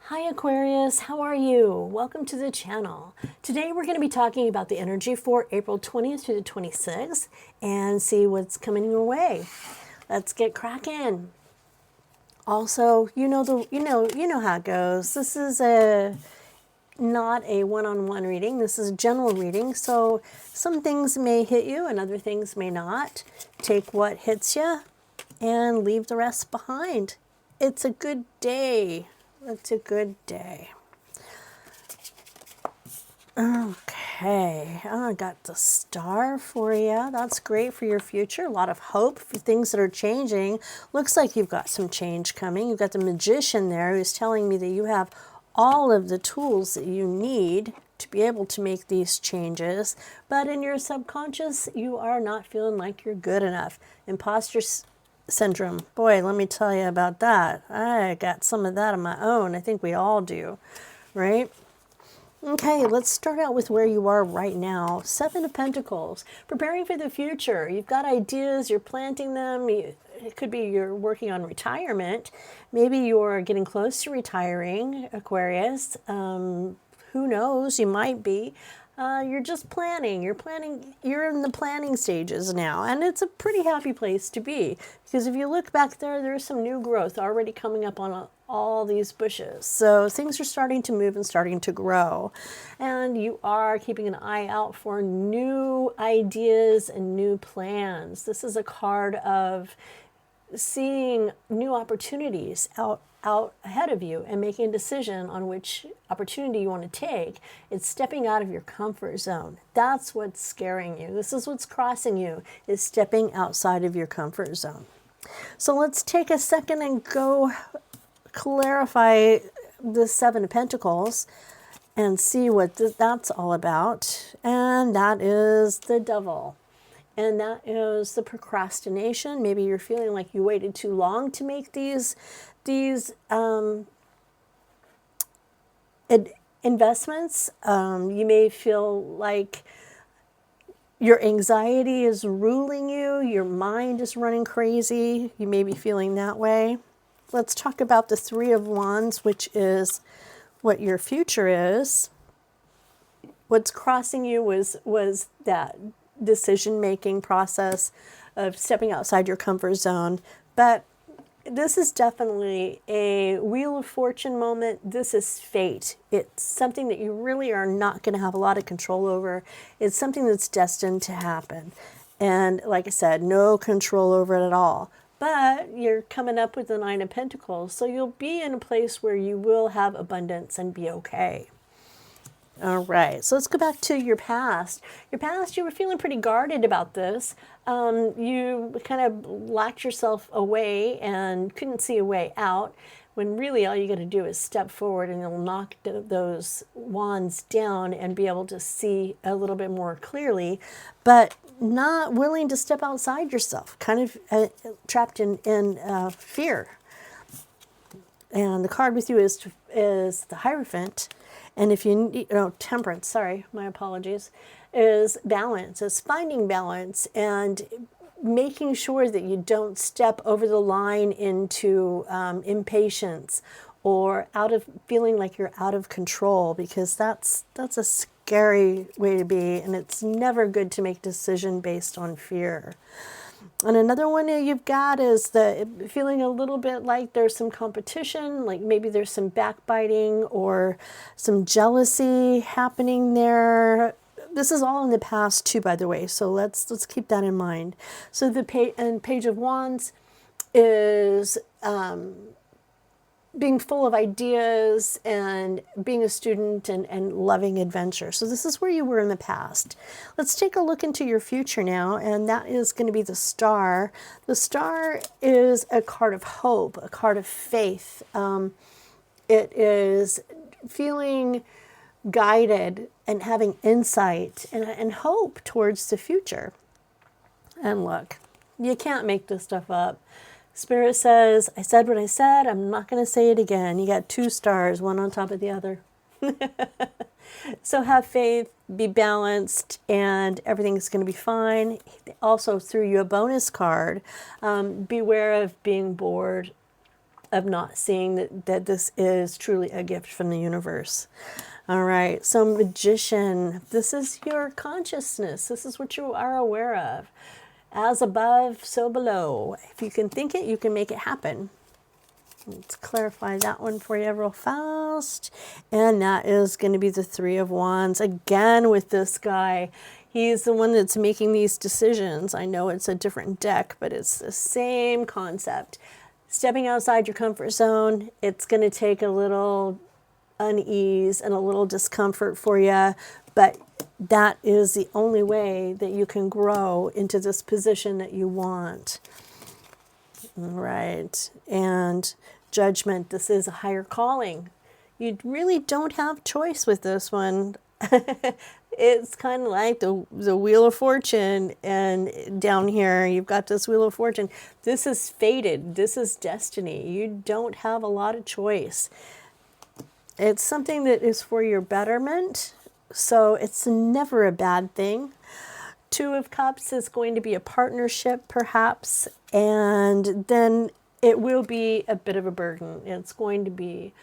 Hi Aquarius, how are you? Welcome to the channel. Today we're going to be talking about the energy for April 20th to the 26th and see what's coming your way. Let's get cracking. Also, you know how it goes. This is not a one-on-one reading. This is a general reading, so some things may hit you and other things may not. Take what hits you and leave the rest behind. It's a good day. It's a good day. Okay, I got the star for you. That's great for your future. A lot of hope for things that are changing. Looks like you've got some change coming. You've got the magician there who's telling me that you have all of the tools that you need to be able to make these changes. But in your subconscious, you are not feeling like you're good enough. Imposter syndrome. Boy, let me tell you about that. I got some of that of my own. I think we all do, right? Okay, let's start out with where you are right now. Seven of Pentacles, preparing for the future. You've got ideas, you're planting them. It could be you're working on retirement. Maybe you're getting close to retiring, Aquarius. Who knows? You might be. You're just planning. You're in the planning stages now. And it's a pretty happy place to be. Because if you look back there, there's some new growth already coming up on all these bushes. So things are starting to move and starting to grow. And you are keeping an eye out for new ideas and new plans. This is a card of seeing new opportunities out ahead of you and making a decision on which opportunity you want to take. It's stepping out of your comfort zone. That's what's scaring you. This is what's crossing you, is stepping outside of your comfort zone. So let's take a second and go clarify the Seven of Pentacles and see what that's all about. And that is the Devil. And that is the procrastination. Maybe you're feeling like you waited too long to make these investments. You may feel like your anxiety is ruling you. Your mind is running crazy. You may be feeling that way. Let's talk about the Three of Wands, which is what your future is. What's crossing you was that decision-making process of stepping outside your comfort zone. But this is definitely a Wheel of Fortune moment. This is fate. It's something that you really are not going to have a lot of control over. It's something that's destined to happen. And like I said, no control over it at all. But you're coming up with the Nine of Pentacles, so you'll be in a place where you will have abundance and be okay. All right, so let's go back to your past. Your past, you were feeling pretty guarded about this. You kind of locked yourself away and couldn't see a way out, when really all you got to do is step forward and you'll knock those wands down and be able to see a little bit more clearly, but not willing to step outside yourself, kind of trapped in fear. And the card with you is the Hierophant. And if you know, Temperance, sorry, my apologies, is balance. It's finding balance and making sure that you don't step over the line into impatience or out of feeling like you're out of control, because that's a scary way to be, and it's never good to make a decision based on fear. And another one that you've got is the feeling a little bit like there's some competition, like maybe there's some backbiting or some jealousy happening there. This is all in the past too, by the way, so let's keep that in mind. So the Page of Wands is being full of ideas and being a student and loving adventure. So this is where you were in the past. Let's take a look into your future now, and that is going to be the Star. The Star is a card of hope, a card of faith. It is feeling guided and having insight and hope towards the future. And look, you can't make this stuff up. Spirit says, I said what I said, I'm not going to say it again. You got two stars, one on top of the other. So have faith, be balanced, and everything's going to be fine. Also threw you a bonus card. Beware of being bored of not seeing that this is truly a gift from the universe. All right, so Magician, this is your consciousness. This is what you are aware of. As above, so below. If you can think it, you can make it happen. Let's clarify that one for you real fast. And that is going to be the Three of Wands. Again, with this guy, he's the one that's making these decisions. I know it's a different deck, but it's the same concept. Stepping outside your comfort zone, it's going to take a little unease and a little discomfort for you, but that is the only way that you can grow into this position that you want. All right. And Judgment, this is a higher calling. You really don't have choice with this one. It's kind of like the Wheel of Fortune, and down here you've got this Wheel of Fortune. This is fated. This is destiny. You don't have a lot of choice. It's something that is for your betterment, so it's never a bad thing. Two of Cups is going to be a partnership, perhaps, and then it will be a bit of a burden. It's going to be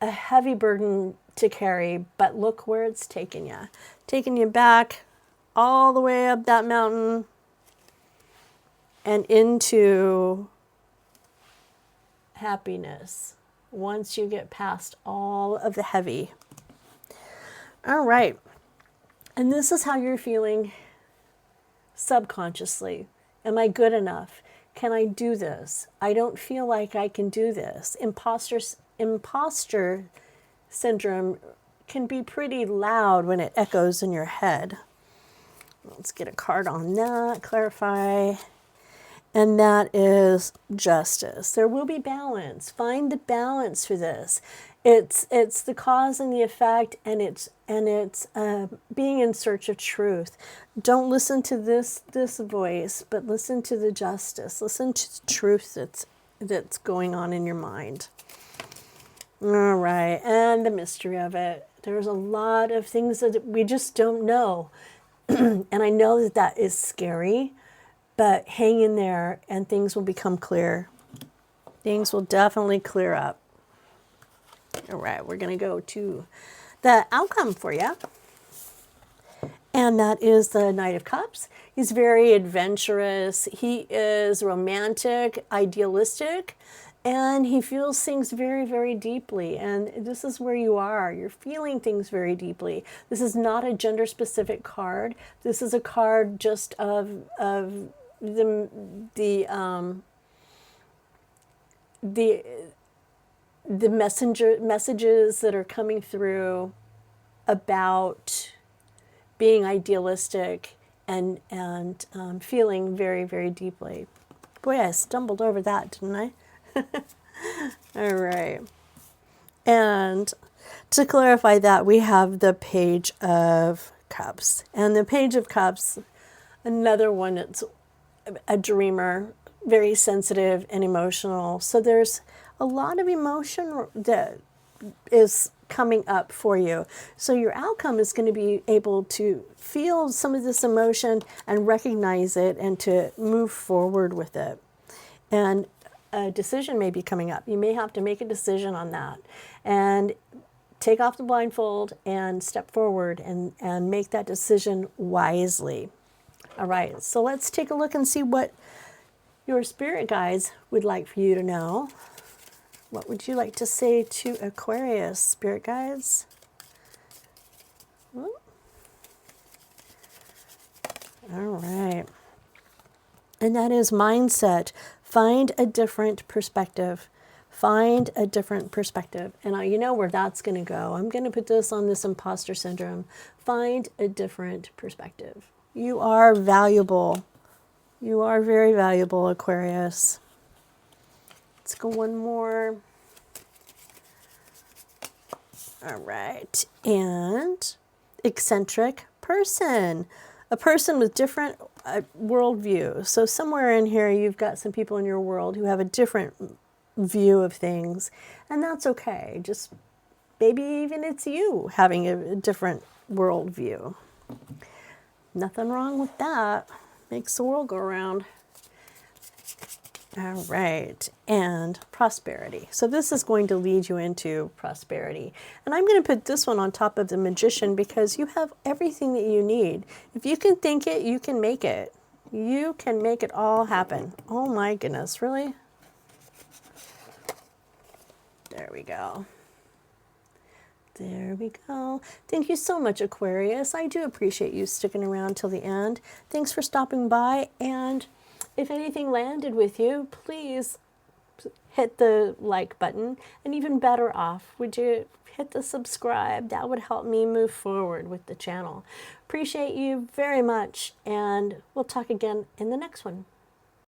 a heavy burden to carry, but look where it's taken you. Taking you back all the way up that mountain and into happiness once you get past all of the heavy. All right. And this is how you're feeling subconsciously. Am I good enough? Can I do this? I don't feel like I can do this. Imposter syndrome can be pretty loud when it echoes in your head. Let's get a card on that, clarify. And that is Justice. There will be balance. Find the balance for this. It's the cause and the effect, and it's being in search of truth. Don't listen to this voice, but listen to the justice. Listen to the truth that's going on in your mind. All right, and the mystery of it. There's a lot of things that we just don't know, and I know that is scary. But hang in there and things will become clear. Things will definitely clear up. All right, we're going to go to the outcome for you. And that is the Knight of Cups. He's very adventurous. He is romantic, idealistic, and he feels things very, very deeply. And this is where you are. You're feeling things very deeply. This is not a gender-specific card. This is a card just of the messages that are coming through about being idealistic and feeling very, very deeply. Boy, I stumbled over that, didn't I? All right. And to clarify that, we have the Page of Cups. And the Page of Cups, another one that's a dreamer, very sensitive and emotional. So there's a lot of emotion that is coming up for you. So your outcome is going to be able to feel some of this emotion and recognize it and to move forward with it. And a decision may be coming up. You may have to make a decision on that. And take off the blindfold and step forward and make that decision wisely. All right, so let's take a look and see what your spirit guides would like for you to know. What would you like to say to Aquarius, spirit guides? All right. And that is mindset. Find a different perspective. Find a different perspective. And you know where that's going to go. I'm going to put this on this imposter syndrome. Find a different perspective. You are valuable. You are very valuable, Aquarius. Let's go one more. All right. And eccentric person. A person with different worldview. So somewhere in here, you've got some people in your world who have a different view of things. And that's okay. Just maybe even it's you having a different worldview. Nothing wrong with that. Makes the world go around. All right, and prosperity. So this is going to lead you into prosperity. And I'm going to put this one on top of the Magician because you have everything that you need. If you can think it, you can make it. You can make it all happen. Oh my goodness, really? There we go. There we go. Thank you so much, Aquarius. I do appreciate you sticking around till the end. Thanks for stopping by. And if anything landed with you, please hit the like button. And even better off, would you hit the subscribe? That would help me move forward with the channel. Appreciate you very much. And we'll talk again in the next one.